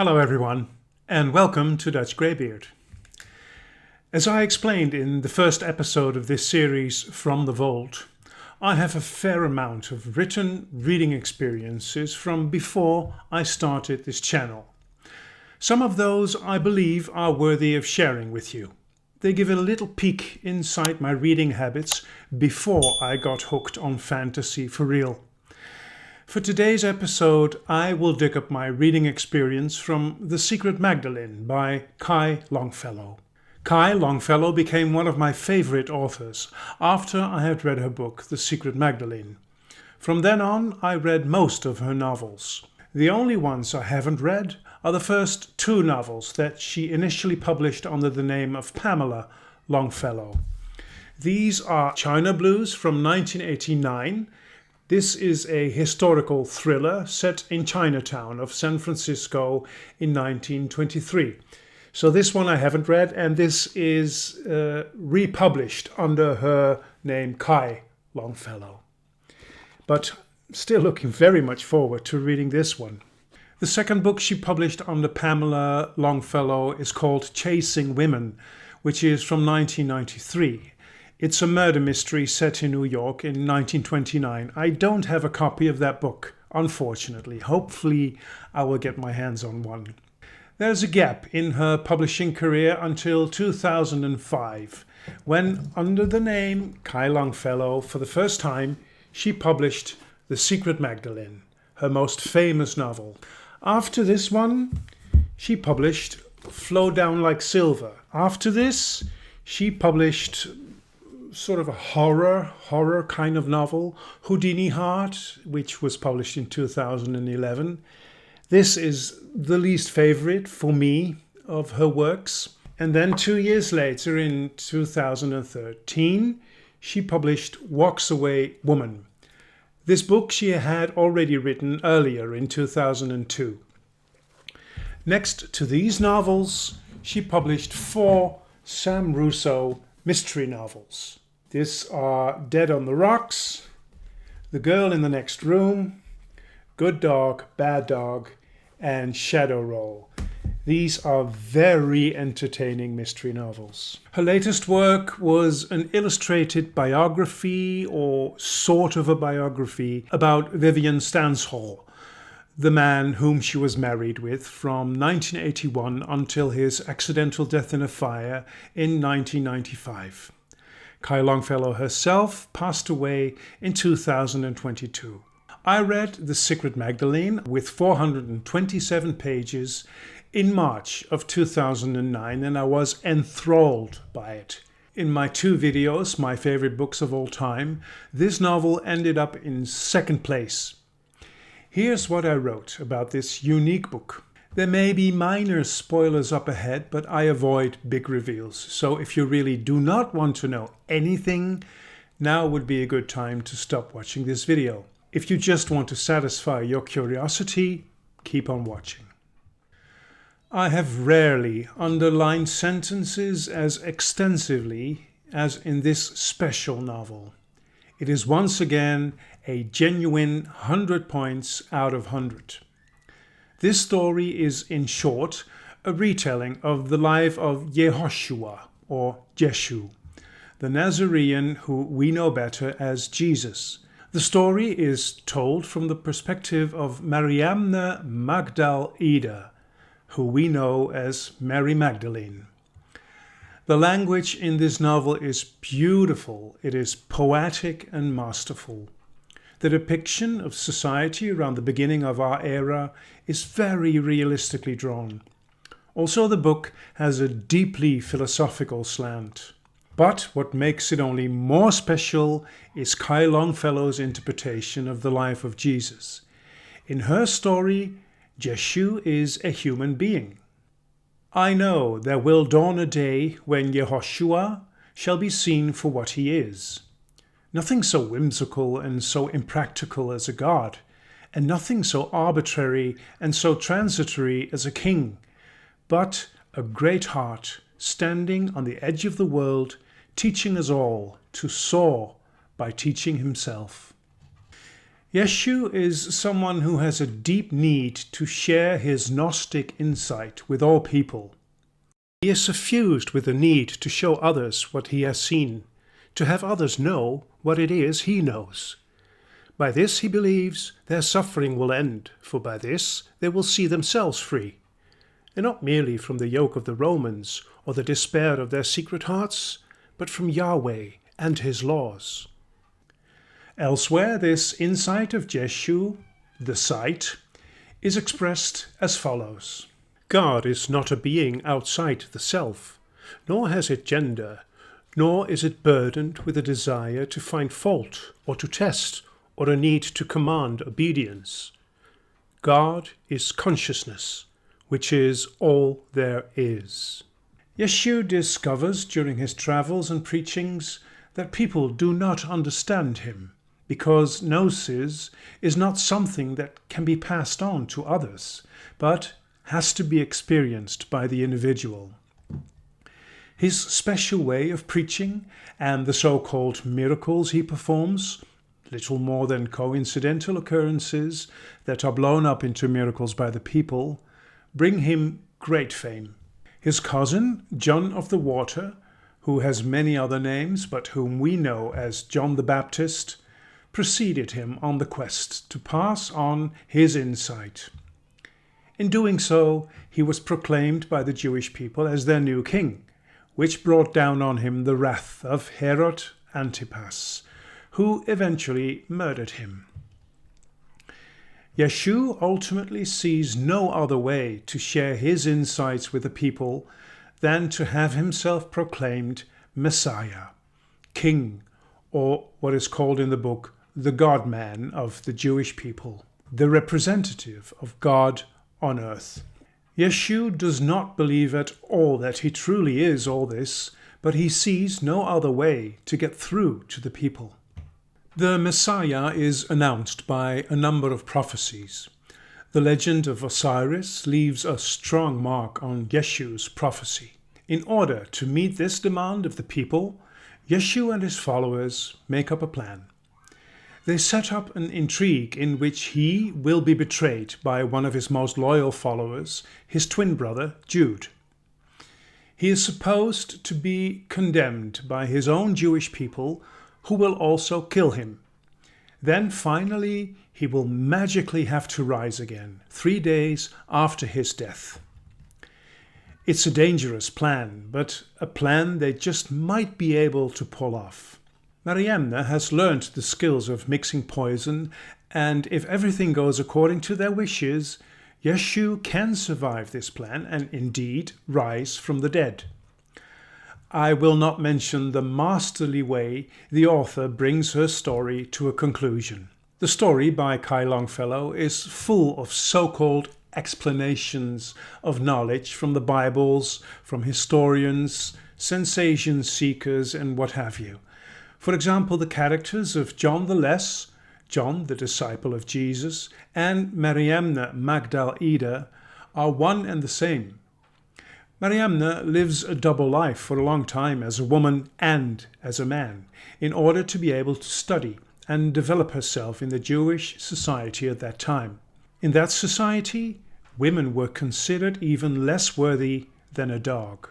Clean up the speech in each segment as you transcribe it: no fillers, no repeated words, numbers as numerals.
Hello everyone, and welcome to Dutch Greybeard. As I explained in the first episode of this series, From the Vault, I have a fair amount of written reading experiences from before I started this channel. Some of those I believe are worthy of sharing with you. They give a little peek inside my reading habits before I got hooked on fantasy for real. For today's episode, I will dig up my reading experience from The Secret Magdalene by Longfellow. Longfellow became one of my favorite authors after I had read her book, The Secret Magdalene. From then on, I read most of her novels. The only ones I haven't read are the first two novels that she initially published under the name of Pamela Longfellow. These are China Blues from 1989. This is a historical thriller set in Chinatown of San Francisco in 1923. So this one I haven't read, and this is republished under her name Longfellow. But still looking very much forward to reading this one. The second book she published under Pamela Longfellow is called Chasing Women, which is from 1993. It's a murder mystery set in New York in 1929. I don't have a copy of that book, unfortunately. Hopefully I will get my hands on one. There's a gap in her publishing career until 2005, when under the name Longfellow, for the first time, she published The Secret Magdalene, her most famous novel. After this one, she published Flow Down Like Silver. After this, she published sort of a horror kind of novel, Houdini Heart, which was published in 2011. This is the least favorite for me of her works. And then 2 years later, in 2013, she published Walks Away Woman. This book she had already written earlier in 2002. Next to these novels, she published 4 Sam Russo mystery novels. These are Dead on the Rocks, The Girl in the Next Room, Good Dog, Bad Dog, and Shadow Roll. These are very entertaining mystery novels. Her latest work was an illustrated biography, or sort of a biography, about Vivian Stanshall, the man whom she was married with from 1981 until his accidental death in a fire in 1995. Longfellow herself passed away in 2022. I read The Secret Magdalene with 427 pages in March of 2009, and I was enthralled by it. In my 2 videos, my favorite books of all time, this novel ended up in second place. Here's what I wrote about this unique book. There may be minor spoilers up ahead, but I avoid big reveals. So if you really do not want to know anything, now would be a good time to stop watching this video. If you just want to satisfy your curiosity, keep on watching. I have rarely underlined sentences as extensively as in this special novel. It is once again a genuine 100 points out of 100. This story is, in short, a retelling of the life of Yehoshua, or Jeshu, the Nazarene who we know better as Jesus. The story is told from the perspective of Mariamne Magdal-Ida, who we know as Mary Magdalene. The language in this novel is beautiful. It is poetic and masterful. The depiction of society around the beginning of our era is very realistically drawn. Also, the book has a deeply philosophical slant. But what makes it only more special is Longfellow's interpretation of the life of Jesus. In her story, Jeshu is a human being. I know there will dawn a day when Yehoshua shall be seen for what he is. Nothing so whimsical and so impractical as a god, and nothing so arbitrary and so transitory as a king, but a great heart standing on the edge of the world, teaching us all to soar by teaching himself. Yeshu is someone who has a deep need to share his Gnostic insight with all people. He is suffused with the need to show others what he has seen, to have others know what it is he knows. By this, he believes, their suffering will end, for by this they will see themselves free, and not merely from the yoke of the Romans or the despair of their secret hearts, but from Yahweh and his laws. Elsewhere, this insight of Yeshu, the sight, is expressed as follows. God is not a being outside the self, nor has it gender, nor is it burdened with a desire to find fault or to test or a need to command obedience. God is consciousness, which is all there is. Yeshu discovers during his travels and preachings that people do not understand him, because gnosis is not something that can be passed on to others, but has to be experienced by the individual. His special way of preaching and the so-called miracles he performs, little more than coincidental occurrences that are blown up into miracles by the people, bring him great fame. His cousin, John of the Water, who has many other names but whom we know as John the Baptist, preceded him on the quest to pass on his insight. In doing so, he was proclaimed by the Jewish people as their new king, which brought down on him the wrath of Herod Antipas, who eventually murdered him. Yeshu ultimately sees no other way to share his insights with the people than to have himself proclaimed Messiah, King, or what is called in the book the God-man of the Jewish people, the representative of God on earth. Yeshu does not believe at all that he truly is all this, but he sees no other way to get through to the people. The Messiah is announced by a number of prophecies. The legend of Osiris leaves a strong mark on Yeshu's prophecy. In order to meet this demand of the people, Yeshu and his followers make up a plan. They set up an intrigue in which he will be betrayed by one of his most loyal followers, his twin brother Jude. He is supposed to be condemned by his own Jewish people, who will also kill him. Then finally he will magically have to rise again, 3 days after his death. It's a dangerous plan, but a plan they just might be able to pull off. Mariamne has learned the skills of mixing poison, and if everything goes according to their wishes, Yeshu can survive this plan and indeed rise from the dead. I will not mention the masterly way the author brings her story to a conclusion. The story by Kai Longfellow is full of so-called explanations of knowledge from the Bibles, from historians, sensation seekers, and what have you. For example, the characters of John the Less, John the disciple of Jesus, and Mariamne Magdalene are one and the same. Mariamne lives a double life for a long time as a woman and as a man, in order to be able to study and develop herself in the Jewish society at that time. In that society, women were considered even less worthy than a dog.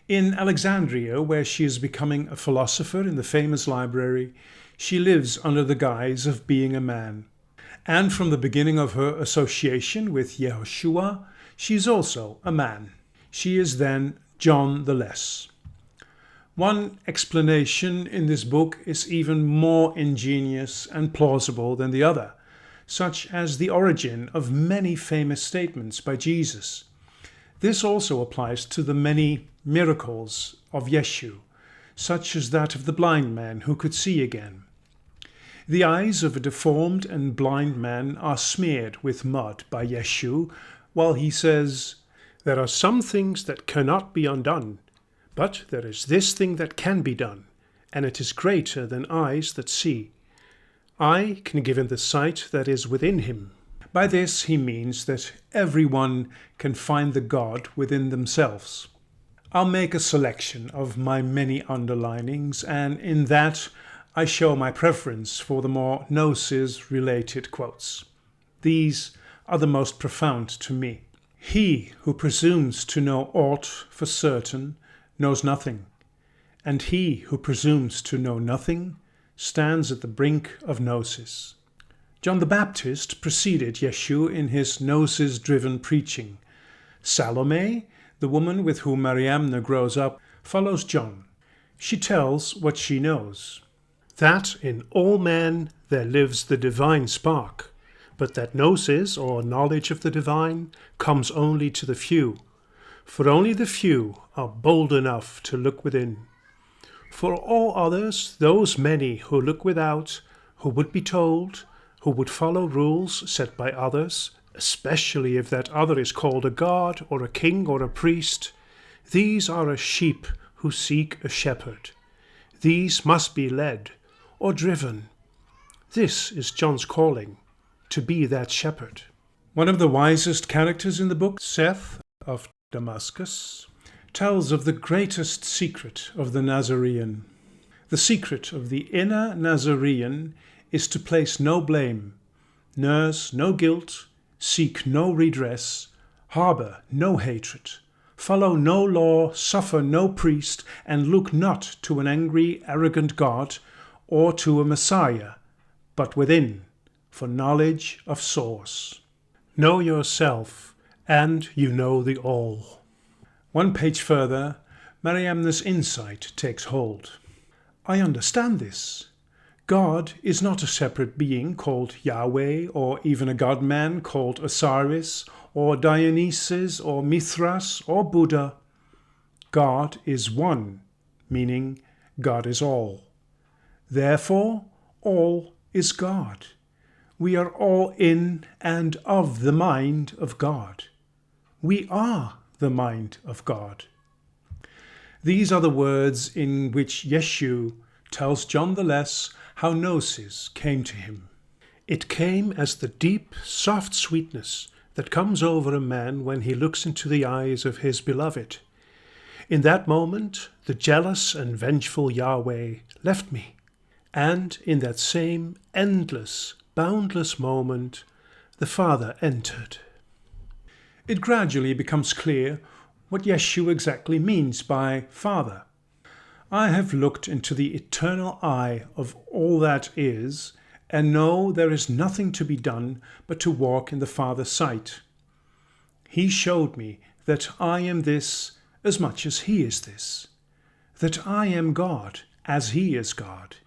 In Alexandria, where she is becoming a philosopher in the famous library, she lives under the guise of being a man. And from the beginning of her association with Yehoshua, she is also a man. She is then John the Less. One explanation in this book is even more ingenious and plausible than the other, such as the origin of many famous statements by Jesus. This also applies to the many miracles of Yeshu, such as that of the blind man who could see again. The eyes of a deformed and blind man are smeared with mud by Yeshu, while he says, "There are some things that cannot be undone, but there is this thing that can be done, and it is greater than eyes that see. I can give him the sight that is within him." By this he means that everyone can find the God within themselves. I'll make a selection of my many underlinings, and in that I show my preference for the more gnosis-related quotes. These are the most profound to me. He who presumes to know aught for certain knows nothing, and he who presumes to know nothing stands at the brink of gnosis. John the Baptist preceded Yeshu in his gnosis-driven preaching. Salome, the woman with whom Mariamne grows up, follows John. She tells what she knows, that in all men there lives the divine spark, but that gnosis, or knowledge of the divine, comes only to the few, for only the few are bold enough to look within. For all others, those many who look without, who would be told, who would follow rules set by others, especially if that other is called a god or a king or a priest, these are as sheep who seek a shepherd. These must be led or driven. This is John's calling, to be that shepherd. One of the wisest characters in the book, Seth of Damascus, tells of the greatest secret of the Nazarene. The secret of the inner Nazarene is to place no blame, nurse no guilt, seek no redress, harbour no hatred, follow no law, suffer no priest, and look not to an angry, arrogant God or to a Messiah, but within, for knowledge of source. Know yourself, and you know the all. One page further, Mariamne's insight takes hold. I understand this. God is not a separate being called Yahweh, or even a God-man called Osiris, or Dionysus, or Mithras, or Buddha. God is one, meaning God is all. Therefore, all is God. We are all in and of the mind of God. We are the mind of God. These are the words in which Yeshu tells John the Less how gnosis came to him. It came as the deep, soft sweetness that comes over a man when he looks into the eyes of his beloved. In that moment, the jealous and vengeful Yahweh left me, and in that same endless, boundless moment, the Father entered. It gradually becomes clear what Yeshu exactly means by Father. I have looked into the eternal eye of all that is, and know there is nothing to be done but to walk in the Father's sight. He showed me that I am this as much as He is this, that I am God as He is God.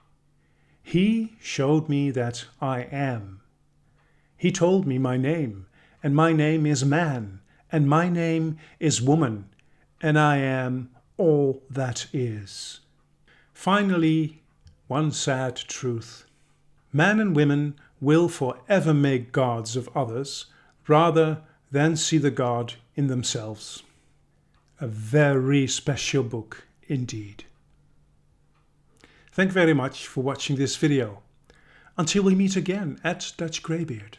He showed me that I am. He told me my name, and my name is man, and my name is woman, and I am all that is. Finally, one sad truth. Men and women will forever make gods of others rather than see the God in themselves. A very special book indeed. Thank you very much for watching this video. Until we meet again at Dutch Greybeard.